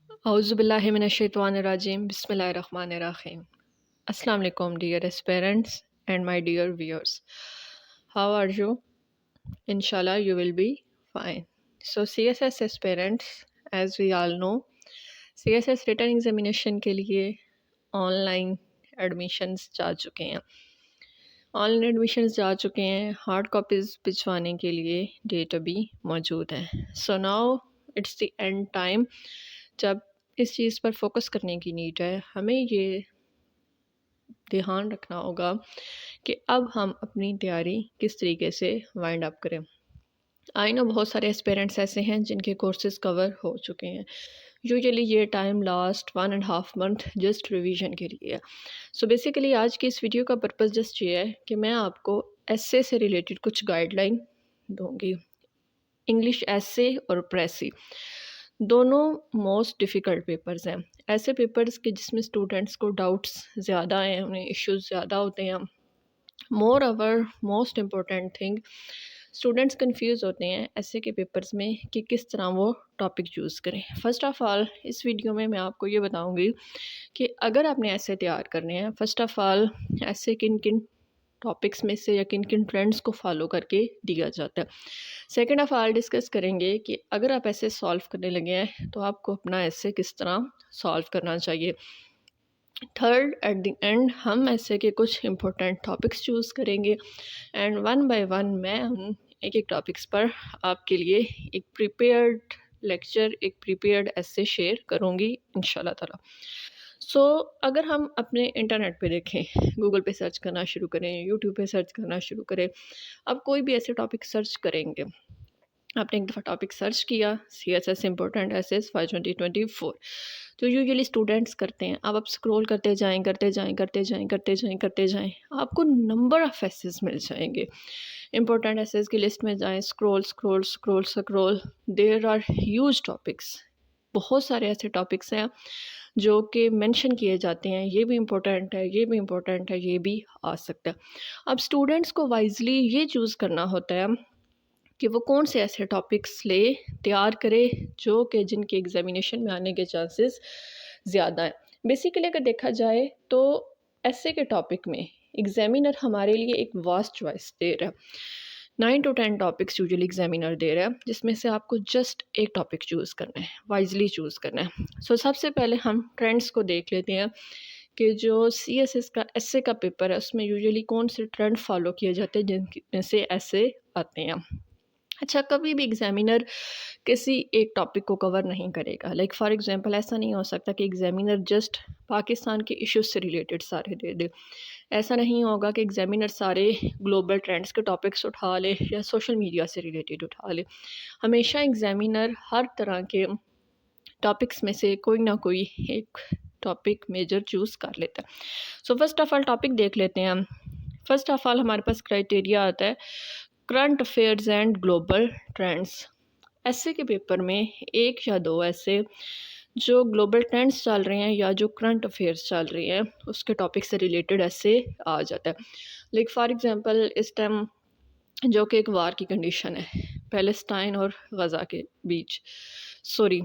Auzubillahiminash-shaytanir-rajim. Bismillahir-rahmanir-rahim. Assalamu alaikum, dearest parents and my dear viewers. How are you? Inshallah, you will be fine. So, CSS aspirants, as we all know, CSS written examination के लिए online admissions जा चुके हैं। Online admissions जा चुके हैं, hard copies भिजवाने के लिए डेट अभी मौजूद है। So now it's the end time जब इस चीज़ पर फोकस करने की नीड है। हमें ये ध्यान रखना होगा कि अब हम अपनी तैयारी किस तरीके से वाइंड अप करें। आई नो बहुत सारे एस्पिरेंट्स ऐसे हैं जिनके कोर्सेज़ कवर हो चुके हैं। यूजुअली ये time last 1.5 month just revision के लिए है। सो बेसिकली आज की इस वीडियो का पर्पस जस्ट ये है कि मैं आपको एस्से से रिलेटेड कुछ गाइडलाइन दूंगी। इंग्लिश एस्से और प्रेसी दोनों मोस्ट डिफ़िकल्ट पेपर्स हैं। ऐसे पेपर्स के जिसमें स्टूडेंट्स को डाउट्स ज़्यादा हैं, उन्हें इश्यूज़ ज़्यादा होते हैं। More over most important thing, students confuse होते हैं ऐसे के पेपर्स में कि किस तरह वो टॉपिक चूज़ करें। फ़र्स्ट ऑफ़ ऑल इस वीडियो में मैं आपको ये बताऊंगी कि अगर आपने ऐसे तैयार करने हैं, फ़र्स्ट ऑफ़ ऑल ऐसे किन किन टॉपिक्स में से या किन किन ट्रेंड्स को फॉलो करके दिया जाता है। सेकेंड ऑफ ऑल डिस्कस करेंगे कि अगर आप ऐसे सॉल्व करने लगे हैं तो आपको अपना ऐसे किस तरह सॉल्व करना चाहिए। थर्ड, एट द एंड हम ऐसे के कुछ इंपॉर्टेंट टॉपिक्स चूज़ करेंगे एंड वन बाय वन मैं उन एक एक टॉपिक्स पर आपके लिए एक प्रिपेयर्ड लेक्चर, एक प्रिपेयर्ड ऐसे शेयर करूँगी इंशाल्लाह ताला। सो अगर हम अपने इंटरनेट पे देखें, गूगल पे सर्च करना शुरू करें, यूट्यूब पे सर्च करना शुरू करें, अब कोई भी ऐसे टॉपिक सर्च करेंगे, आपने एक दफ़ा टॉपिक सर्च किया CSS इम्पोर्टेंट एसेस फॉर 2024, तो यूजुअली स्टूडेंट्स करते हैं। अब आप स्क्रॉल करते जाएं करते जाएं करते जाएं करते जाएं करते जाएं, आपको नंबर ऑफ़ एसेस मिल जाएंगे। इम्पोर्टेंट एसेस की लिस्ट में जाएं, scroll scroll scroll scroll, there are huge topics. बहुत सारे ऐसे टॉपिक्स हैं जो कि मेंशन किए जाते हैं, ये भी इम्पोर्टेंट है, ये भी इम्पोर्टेंट है, ये भी आ सकता है। अब स्टूडेंट्स को वाइजली ये चूज़ करना होता है कि वो कौन से ऐसे टॉपिक्स ले तैयार करे जो कि जिनके एग्जामिनेशन में आने के चांसेस ज़्यादा हैं। बेसिकली अगर देखा जाए तो ऐसे के टॉपिक में एग्जामिनर हमारे लिए एक वास्ट चॉइस दे रहा है। 9 to 10 टॉपिक्स यूजुअली एग्जामिनर दे रहा है, जिसमें से आपको जस्ट एक टॉपिक चूज़ करना है, वाइजली चूज़ करना है। सो सबसे पहले हम ट्रेंड्स को देख लेते हैं कि जो CSS का एस्से का पेपर है उसमें यूजुअली कौन से ट्रेंड फॉलो किए जाते हैं जिनमें से ऐसे आते हैं। अच्छा, कभी भी एग्जामिनर किसी एक टॉपिक को कवर नहीं करेगा। लाइक फॉर एग्जांपल ऐसा नहीं हो सकता कि एग्जामिनर जस्ट पाकिस्तान के इश्यूज से रिलेटेड सारे दे दे। ऐसा नहीं होगा कि एग्जामिनर सारे ग्लोबल ट्रेंड्स के टॉपिक्स उठा ले या सोशल मीडिया से रिलेटेड उठा ले। हमेशा एग्जामिनर हर तरह के टॉपिक्स में से कोई ना कोई एक टॉपिक मेजर चूज़ कर लेता है। So first of all topic देख लेते हैं हम। फर्स्ट ऑफ ऑल हमारे पास क्राइटेरिया आता है current affairs and global trends. ऐसे के पेपर में एक या दो ऐसे जो ग्लोबल ट्रेंड्स चल रहे हैं या जो करंट अफेयर्स चल रही हैं उसके टॉपिक से रिलेटेड ऐसे आ जाता है। लाइक फॉर एग्जांपल इस टाइम जो कि एक वार की कंडीशन है पैलेस्टाइन और गज़ा के बीच, सॉरी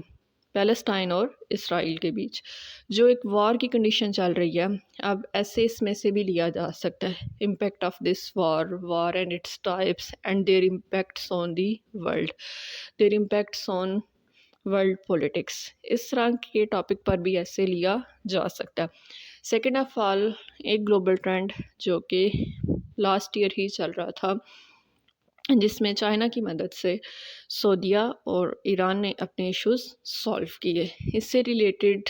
पैलेस्टाइन और इसराइल के बीच जो एक वॉर की कंडीशन चल रही है। अब ऐसे इसमें से भी लिया जा सकता है impact of this war and its types and their impacts on the world, their impacts on world politics. इस तरह के टॉपिक पर भी ऐसे लिया जा सकता है। सेकेंड ऑफ ऑल एक ग्लोबल ट्रेंड जो कि लास्ट ईयर ही चल रहा था, जिसमें चाइना की मदद से सऊदीया और ईरान ने अपने इश्यूज सॉल्व किए, इससे रिलेटेड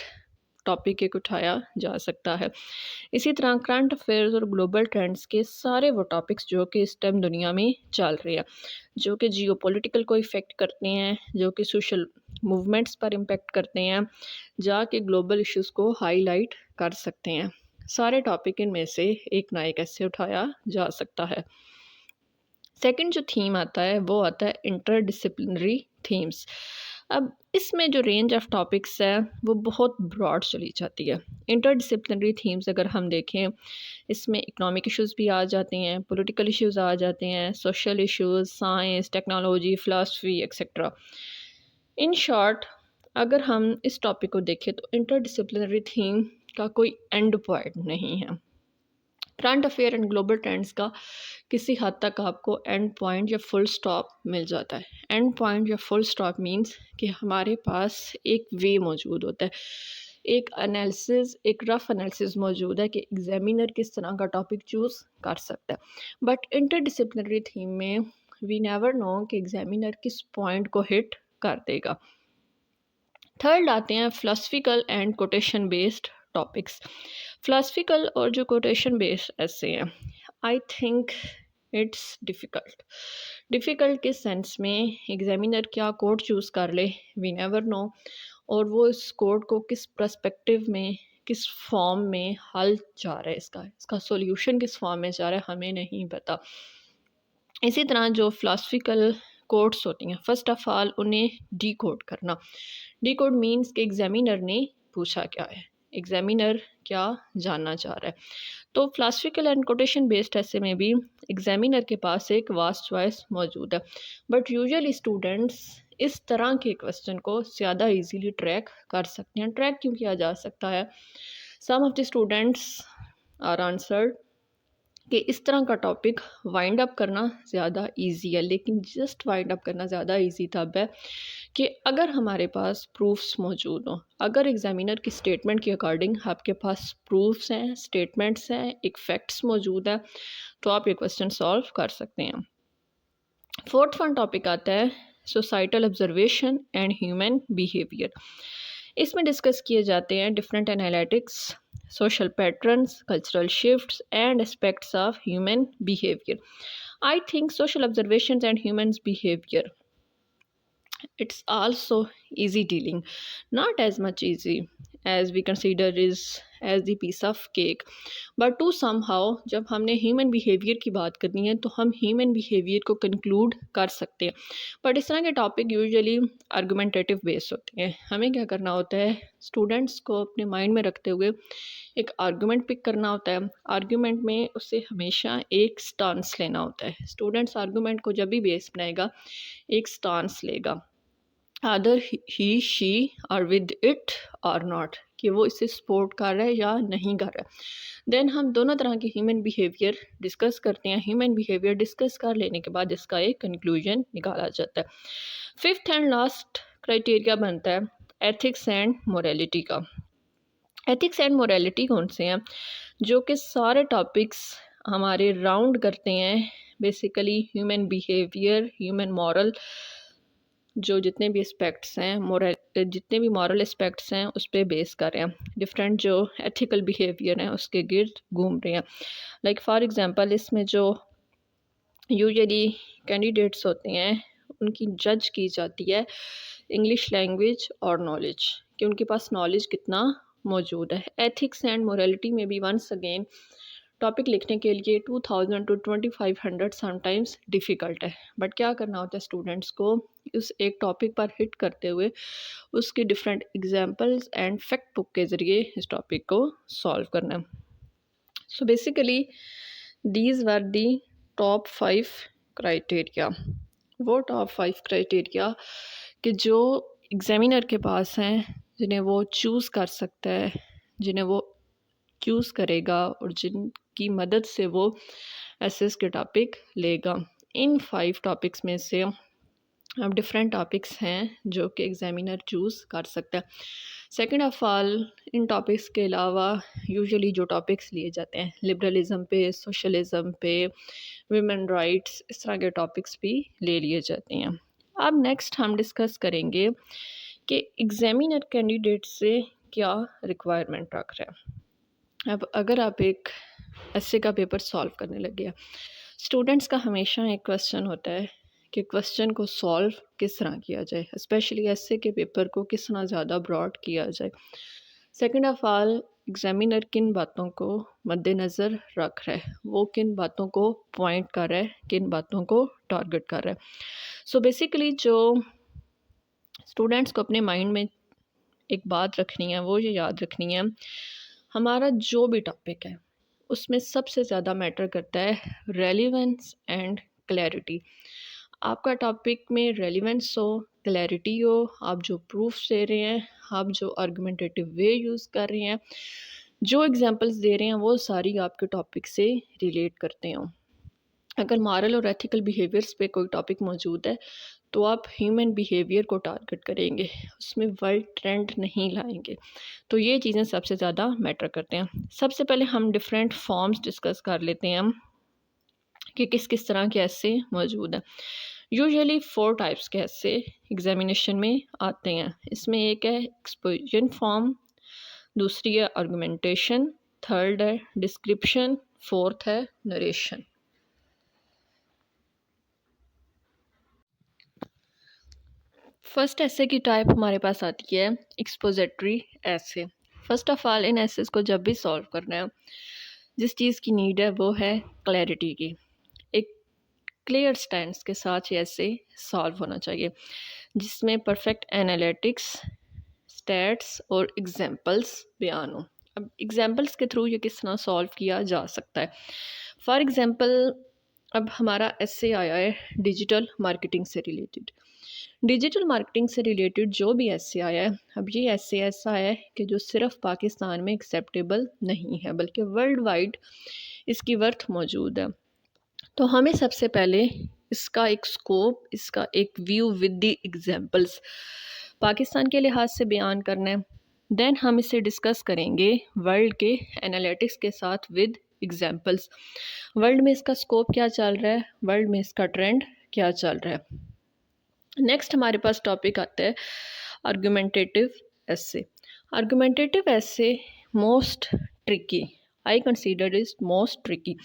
टॉपिक एक उठाया जा सकता है। इसी तरह करंट अफेयर्स और ग्लोबल ट्रेंड्स के सारे वो टॉपिक्स जो कि इस टाइम दुनिया में चल रहे हैं, जो कि जियोपॉलिटिकल को इफ़ेक्ट करते हैं, जो कि सोशल मूवमेंट्स पर इम्पेक्ट करते हैं, जाके ग्लोबल इश्यूज़ को हाईलाइट कर सकते हैं, सारे टॉपिक इनमें से एक ना एक ऐसे उठाया जा सकता है। सेकंड जो थीम आता है वो आता है इंटरडिसिप्लिनरी थीम्स। अब इसमें जो रेंज ऑफ टॉपिक्स है वो बहुत ब्रॉड चली जाती है। इंटरडिसिप्लिनरी थीम्स अगर हम देखें, इसमें इकोनॉमिक इश्यूज़ भी आ जाते हैं, पॉलिटिकल इश्यूज़ आ जाते हैं, social issues, science, technology, philosophy etcetera. In short अगर हम इस टॉपिक को देखें तो इंटरडिसिप्लिनरी थीम का कोई एंड पॉइंट नहीं है। Current affair and global trends का किसी हद तक आपको एंड पॉइंट या फुल स्टॉप मिल जाता है। एंड पॉइंट या फुल स्टॉप मींस कि हमारे पास एक वे मौजूद होता है, एक एनालिसिस, एक रफ एनालिसिस मौजूद है कि एग्जामिनर किस तरह का टॉपिक चूज़ कर सकता है। बट इंटरडिसिप्लिनरी थीम में वी नेवर नो कि एग्जामिनर किस पॉइंट को हिट कर देगा। थर्ड आते हैं philosophical and quotation based topics. Philosophical और जो कोटेशन बेस्ड ऐसे हैं, आई थिंक इट्स डिफ़िकल्ट के सेंस में एग्जामिनर क्या कोड चूज़ कर ले, वी नेवर नो, और वो इस कोड को किस पर्सपेक्टिव में, किस फॉर्म में हल जा रहा है, इसका सॉल्यूशन किस फॉर्म में जा रहा है, हमें नहीं पता। इसी तरह जो फिलोसफिकल कोड्स होती हैं, फर्स्ट ऑफ ऑल उन्हें डी कोड करना। डी कोड मीन्स कि एग्जामिनर ने पूछा क्या है, एग्जामिनर क्या जानना चाह रहा है। तो फिलोसफिकल एंड कोटेशन बेस्ड ऐसे में भी एग्जामिनर के पास एक वास्ट चॉइस मौजूद है, बट यूजुअली स्टूडेंट्स इस तरह के क्वेश्चन को ज़्यादा इजीली ट्रैक कर सकते हैं। ट्रैक क्यों किया जा सकता है? Some of the students are answered कि इस तरह का टॉपिक वाइंड अप करना ज़्यादा इजी है, लेकिन जस्ट वाइंड अप करना ज़्यादा इजी तब है कि अगर हमारे पास प्रूफ्स मौजूद हों। अगर एग्जामिनर की स्टेटमेंट के अकॉर्डिंग आपके पास प्रूफ्स हैं, स्टेटमेंट्स हैं, एक फैक्ट्स मौजूद है, तो आप ये क्वेश्चन सॉल्व कर सकते हैं। फोर्थ वन टॉपिक आता है societal observation and human behaviour. इसमें डिस्कस किए जाते हैं different analytics, social patterns, cultural shifts, and aspects of human behavior. I think social observations and humans' behavior, it's also easy dealing, not as much easy as we consider is as the piece of cake, but to somehow जब हमने human behaviour की बात करनी है तो हम human behaviour को conclude कर सकते हैं। बट इस तरह के टॉपिक यूजुअली आर्गूमेंटेटिव बेस होते हैं। हमें क्या करना होता है, स्टूडेंट्स को अपने माइंड में रखते हुए एक आर्गूमेंट पिक करना होता है। आर्गूमेंट में उससे हमेशा एक स्टांस लेना होता है। स्टूडेंट्स आर्गूमेंट को जब भी बेस बनाएगा एक स्टांस लेगा, अदर ही शी और विद इट और नॉट, कि वो इसे सपोर्ट कर रहा है या नहीं कर रहा है। देन हम दोनों तरह के ह्यूमन बिहेवियर डिस्कस करते हैं। ह्यूमन बिहेवियर डिस्कस कर लेने के बाद इसका एक कंक्लूजन निकाला जाता है। फिफ्थ एंड लास्ट क्राइटेरिया बनता है एथिक्स एंड मोरालिटी का। एथिक्स एंड मोरालिटी कौन से हैं? जो कि सारे टॉपिक्स हमारे राउंड करते हैं basically human behaviour, human moral, जो जितने भी एस्पेक्ट्स हैं, जितने भी मॉरल एस्पेक्ट्स हैं उस पर बेस कर रहे हैं। डिफरेंट जो एथिकल बिहेवियर हैं उसके गिर्द घूम रहे हैं। लाइक फॉर एग्जांपल इसमें जो यूजुअली कैंडिडेट्स होते हैं उनकी जज की जाती है इंग्लिश लैंग्वेज और नॉलेज, कि उनके पास नॉलेज कितना मौजूद है। एथिक्स एंड मोरालिटी में भी वंस अगेन टॉपिक लिखने के लिए 2000 टू 2500 समटाइम्स डिफ़िकल्ट है, बट क्या करना होता है स्टूडेंट्स को उस एक टॉपिक पर हिट करते हुए उसके different examples and fact book के ज़रिए इस टॉपिक को सॉल्व करना है। So basically these were the top 5 criteria. वो टॉप 5 क्राइटेरिया कि जो एग्जामिनर के पास हैं, जिन्हें वो चूज़ कर सकता है, जिन्हें वो चूज़ करेगा और जिनकी मदद से वो एसएस के टॉपिक लेगा। इन 5 टॉपिक्स में से अब डिफरेंट टॉपिक्स हैं जो कि एग्जामिनर चूज़ कर सकता है। Second of all, in topics के अलावा यूजुअली जो टॉपिक्स लिए जाते हैं लिबरलिज़म पे, सोशलिज़म पे, वुमेन राइट्स, इस तरह के टॉपिक्स भी ले लिए जाते हैं। अब नेक्स्ट हम डिस्कस करेंगे कि एग्जामिनर कैंडिडेट से क्या रिक्वायरमेंट रख रहा है। अब अगर आप एक एस्से का पेपर सॉल्व करने लगे, स्टूडेंट्स का हमेशा एक क्वेश्चन होता है कि क्वेश्चन को सॉल्व किस तरह किया जाए, स्पेशली एस्से के पेपर को किस तरह ज़्यादा ब्रॉड किया जाए। सेकंड ऑफ ऑल, एग्जामिनर किन बातों को मद्देनज़र रख रहा है, वो किन बातों को पॉइंट कर रहा है, किन बातों को टारगेट कर रहा है। सो बेसिकली जो स्टूडेंट्स को अपने माइंड में एक बात रखनी है, वो ये याद रखनी है, हमारा जो भी टॉपिक है उसमें सबसे ज़्यादा मैटर करता है रेलिवेंस एंड क्लैरिटी। आपका टॉपिक में रेलिवेंस हो, क्लैरिटी हो, आप जो प्रूफ्स दे रहे हैं, आप जो आर्गुमेंटेटिव वे यूज़ कर रहे हैं, जो एग्जांपल्स दे रहे हैं वो सारी आपके टॉपिक से रिलेट करते हों। अगर मॉरल और एथिकल बिहेवियर्स पे कोई टॉपिक मौजूद है तो आप ह्यूमन बिहेवियर को टारगेट करेंगे, उसमें वर्ल्ड ट्रेंड नहीं लाएंगे। तो ये चीज़ें सबसे ज़्यादा मैटर करते हैं। सबसे पहले हम डिफरेंट फॉर्म्स डिस्कस कर लेते हैं कि किस किस तरह के ऐसे मौजूद हैं। यूजुअली 4 टाइप्स के ऐसे एग्जामिनेशन में आते हैं। इसमें एक है एक्सपोजिशन फॉर्म, दूसरी है आर्गुमेंटेशन, थर्ड है डिस्क्रिप्शन, फोर्थ है नरेशन। फर्स्ट ऐसे की टाइप हमारे पास आती है एक्सपोजिटरी ऐसे। First of all in S को जब भी सॉल्व करना है, जिस चीज़ की नीड है वो है क्लैरिटी की। एक क्लियर स्टैंड्स के साथ ये ऐसे सॉल्व होना चाहिए, जिसमें परफेक्ट एनालिटिक्स, स्टैट्स और एग्जांपल्स बयान हो। अब एग्जांपल्स के थ्रू ये किस तरह सॉल्व किया जा सकता है। फॉर एग्जांपल, अब हमारा ऐसे आया है डिजिटल मार्केटिंग से रिलेटेड। डिजिटल मार्केटिंग से रिलेटेड जो भी ऐसे आया है, अब ये ऐसे ऐसा है कि जो सिर्फ पाकिस्तान में एक्सेप्टेबल नहीं है बल्कि वर्ल्ड वाइड इसकी वर्थ मौजूद है। तो हमें सबसे पहले इसका एक स्कोप, इसका एक view with the examples Pakistan के लिहाज से बयान करना है। देन हम इसे डिस्कस करेंगे वर्ल्ड के एनालिटिक्स के साथ विद एग्जांपल्स। वर्ल्ड में इसका स्कोप क्या चल रहा है, वर्ल्ड में इसका ट्रेंड क्या चल रहा है। नेक्स्ट हमारे पास टॉपिक आता है आर्गुमेंटेटिव ऐसे। आर्गुमेंटेटिव ऐसे most tricky, I consider is most tricky.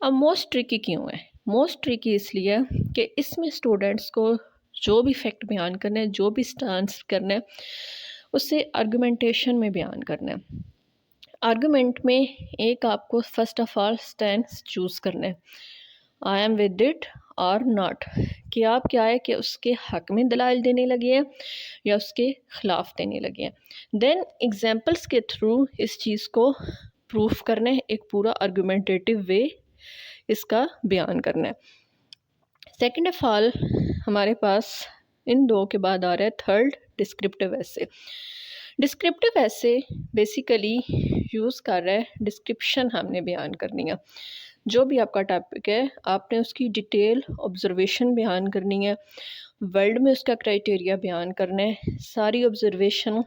अब मोस्ट ट्रिकी क्यों है? मोस्ट ट्रिकी इसलिए कि इसमें स्टूडेंट्स को जो भी फैक्ट बयान करना है, जो भी स्टांस करना है, उसे आर्गुमेंटेशन में बयान करना है। आर्गुमेंट में एक आपको first of all stance choose करना है, आई एम विद इट और नॉट, कि आप क्या है कि उसके हक में दलाइल देने लगे हैं या उसके ख़िलाफ़ देने लगे हैं। देन एग्जांपल्स के थ्रू इस चीज़ को प्रूफ करना है, एक पूरा आर्गुमेंटेटिव वे इसका बयान करना है। सेकेंड ऑफ ऑल हमारे पास इन दो के बाद आ रहा है थर्ड डिस्क्रिप्टिव ऐसे। डिस्क्रिप्टिव ऐसे बेसिकली यूज़ कर रहा है डिस्क्रिप्शन हमने बयान करनी है। जो भी आपका टॉपिक है आपने उसकी डिटेल ऑब्जर्वेशन बयान करनी है, वर्ल्ड में उसका क्राइटेरिया बयान करना है, सारी observation.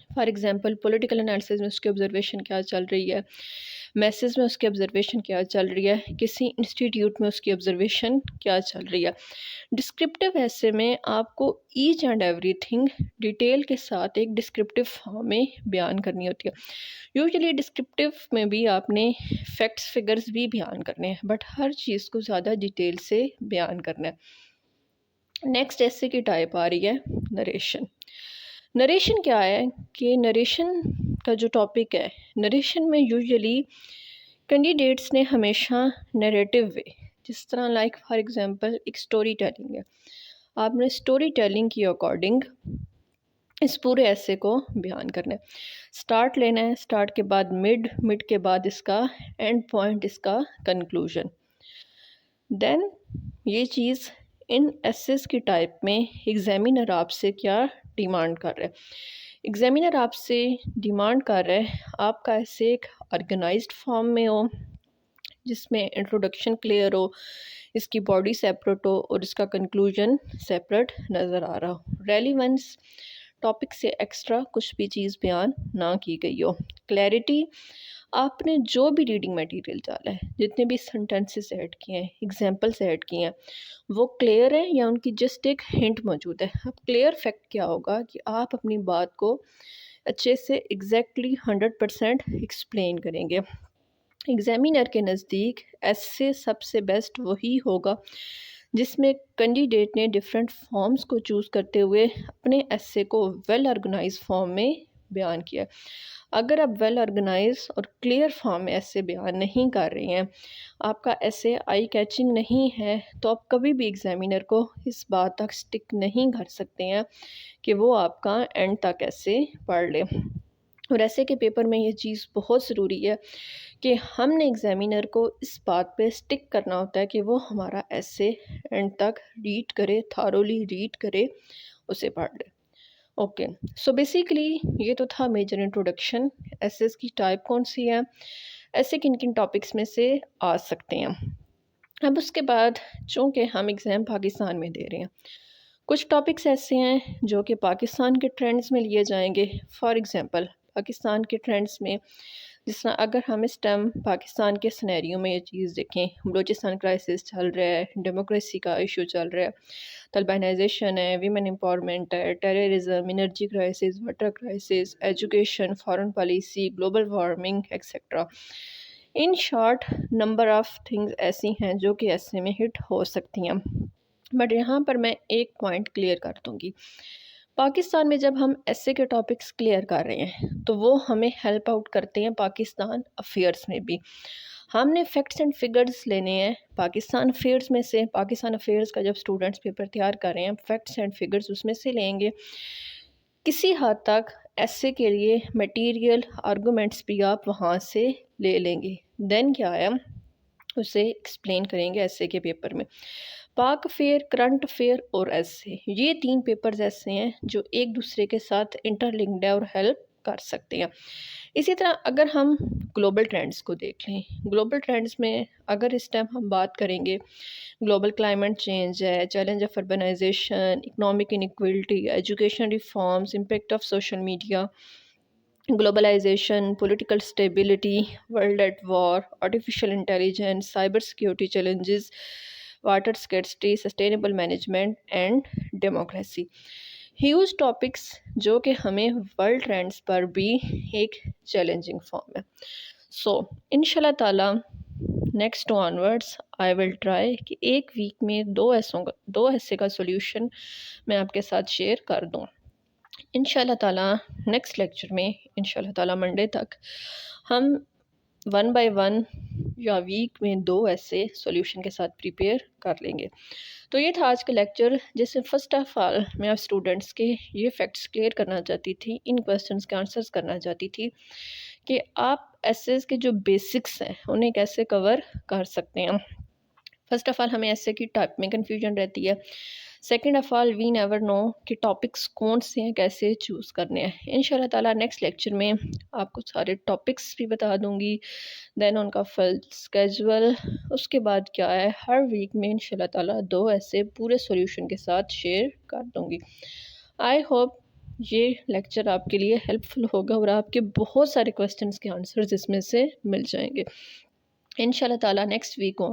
For example political analysis में उसकी ऑब्जर्वेशन क्या चल रही है, मैसेज में उसकी ऑब्जर्वेशन क्या चल रही है, किसी इंस्टीट्यूट में उसकी ऑब्जर्वेशन क्या चल रही है। डिस्क्रिप्टिव ऐसे में आपको ईच एंड एवरीथिंग डिटेल के साथ एक डिस्क्रिप्टिव फॉर्म में बयान करनी होती है। यूजुअली डिस्क्रिप्टिव में भी आपने फैक्ट्स फिगर्स भी बयान करने हैं, बट हर चीज़ को ज़्यादा डिटेल से बयान करना है। नेक्स्ट ऐसे की टाइप आ रही है नरेशन। नरेशन क्या है कि नरेशन का जो टॉपिक है, नरेशन में यूजुअली कैंडिडेट्स ने हमेशा नैरेटिव वे, जिस तरह लाइक फॉर एग्जांपल एक स्टोरी टेलिंग है, आपने स्टोरी टेलिंग के अकॉर्डिंग इस पूरे ऐसे को बयान करना है। स्टार्ट लेना है, स्टार्ट के बाद मिड, मिड के बाद इसका एंड पॉइंट, इसका कंक्लूजन। देन ये चीज़ इन एसेस की टाइप में एग्जामिनर आपसे क्या डिमांड कर रहा है। एग्जामिनर आपसे डिमांड कर रहा है आपका ऐसे एक ऑर्गेनाइज्ड फॉर्म में हो, जिसमें इंट्रोडक्शन क्लियर हो, इसकी बॉडी सेपरेट हो और इसका कंक्लूजन सेपरेट नज़र आ रहा हो। रेलिवेंस, टॉपिक से एक्स्ट्रा कुछ भी चीज़ बयान ना की गई हो। क्लैरिटी, आपने जो भी रीडिंग मटेरियल डाला है, जितने भी सेंटेंसेस ऐड किए हैं, एग्जांपल्स ऐड किए हैं, वो क्लियर है या उनकी जस्ट एक हिंट मौजूद है। अब क्लियर फैक्ट क्या होगा कि आप अपनी बात को अच्छे से एग्जैक्टली 100% एक्सप्लेन करेंगे। एग्जामिनर के नज़दीक ऐसे सबसे बेस्ट वही होगा जिसमें कैंडिडेट ने डिफरेंट फॉर्म्स को चूज़ करते हुए अपने ऐसे को वेल ऑर्गेनाइज फॉर्म में बयान किया। अगर आप वेल ऑर्गेनाइज और क्लियर फॉर्म में ऐसे बयान नहीं कर रहे हैं, आपका ऐसे आई कैचिंग नहीं है, तो आप कभी भी एग्जामिनर को इस बात तक स्टिक नहीं कर सकते हैं कि वो आपका एंड तक ऐसे पढ़ ले। और ऐसे के पेपर में ये चीज़ बहुत ज़रूरी है कि हमने एग्ज़ामिनर को इस बात पे स्टिक करना होता है कि वो हमारा ऐसे एंड तक रीड करे, थारोली रीड करे, उसे पढ़ ले। ओके, सो बेसिकली ये तो था मेजर इंट्रोडक्शन। एसेस की टाइप कौन सी है, ऐसे किन किन टॉपिक्स में से आ सकते हैं। अब उसके बाद चूँकि हम एग्ज़ाम पाकिस्तान में दे रहे हैं, कुछ टॉपिक्स ऐसे हैं जो कि पाकिस्तान के ट्रेंड्स में लिए जाएंगे। फॉर एग्ज़ाम्पल पाकिस्तान के ट्रेंड्स में, जिस तरह अगर हम इस टाइम पाकिस्तान के सिनेरियो में ये चीज़ देखें, बलूचिस्तान क्राइसिस चल रहा है, डेमोक्रेसी का इशू चल रहा है, तलबानाइजेशन है, वीमेन एम्पावरमेंट है, terrorism, energy crisis, water crisis, education, foreign policy, global warming etcetera. In short number of things ऐसी हैं जो कि ऐसे में हिट हो सकती हैं। बट यहाँ पर मैं एक पॉइंट क्लियर कर दूँगी। पाकिस्तान में जब हम ऐसे के टॉपिक्स क्लियर कर रहे हैं तो वो हमें हेल्प आउट करते हैं पाकिस्तान अफेयर्स में भी। हमने फैक्ट्स एंड फिगर्स लेने हैं पाकिस्तान अफेयर्स में से। पाकिस्तान अफेयर्स का जब स्टूडेंट्स पेपर तैयार कर रहे हैं, फैक्ट्स एंड फिगर्स उसमें से लेंगे। किसी हद तक ऐसे के लिए मटेरियल आर्गूमेंट्स भी आप वहाँ से ले लेंगे। देन क्या है, उसे एक्सप्लेन करेंगे ऐसे के पेपर में। पाक अफेयर, करंट अफेयर और ऐसे, ये 3 पेपर्स ऐसे हैं जो एक दूसरे के साथ इंटरलिंक्ड है और हेल्प कर सकते हैं। इसी तरह अगर हम ग्लोबल ट्रेंड्स को देख लें, ग्लोबल ट्रेंड्स में अगर इस टाइम हम बात करेंगे, ग्लोबल क्लाइमेट चेंज है, challenge of urbanisation, economic inequality, education reforms, impact of social media, globalization, political stability, world at war, artificial intelligence, cyber security challenges, water scarcity, sustainable management and democracy। Huge topics जो कि हमें world trends पर भी एक challenging form है। सो इंशाल्लाह ताला next onwards I will try कि एक वीक में दो ऐसे का सोल्यूशन मैं आपके साथ शेयर कर दूँ। इंशाल्लाह ताला नेक्स्ट लेक्चर में इंशाल्लाह ताला मंडे तक हम 1 बाय 1 या वीक में 2 ऐसे सॉल्यूशन के साथ प्रिपेयर कर लेंगे। तो ये था आज का लेक्चर, जिससे फ़र्स्ट ऑफ़ ऑल मैं आप स्टूडेंट्स के ये फैक्ट्स क्लियर करना चाहती थी, इन क्वेश्चंस के आंसर्स करना चाहती थी कि आप एसेस के जो बेसिक्स हैं उन्हें कैसे कवर कर सकते हैं। फर्स्ट ऑफ़ ऑल हमें ऐसे की टाइप में कन्फ्यूजन रहती है। Second of all we never know कि टॉपिक्स कौन से हैं, कैसे चूज़ करने हैं। इंशाल्लाह ताला नेक्स्ट लेक्चर में आपको सारे टॉपिक्स भी बता दूँगी, देन उनका फुल स्केजुअल, उसके बाद क्या है हर वीक में इंशाल्लाह ताला 2 ऐसे पूरे सॉल्यूशन के साथ शेयर कर दूँगी। आई होप ये लेक्चर आपके लिए हेल्पफुल होगा और आपके बहुत सारे क्वेश्चंस के आंसर्स इसमें से मिल जाएंगे। इंशाल्लाह ताला नेक्स्ट वीक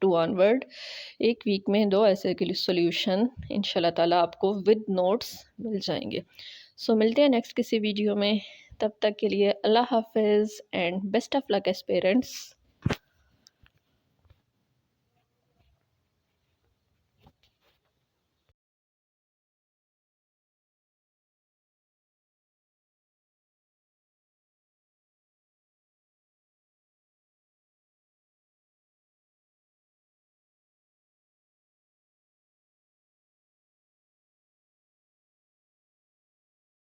टू ऑनवर्ड एक वीक में 2 ऐसे के लिए सॉल्यूशन इंशाल्लाह ताला आपको विद नोट्स मिल जाएंगे। सो मिलते हैं नेक्स्ट किसी वीडियो में, तब तक के लिए अल्लाह हाफिज़ and best of luck aspirants.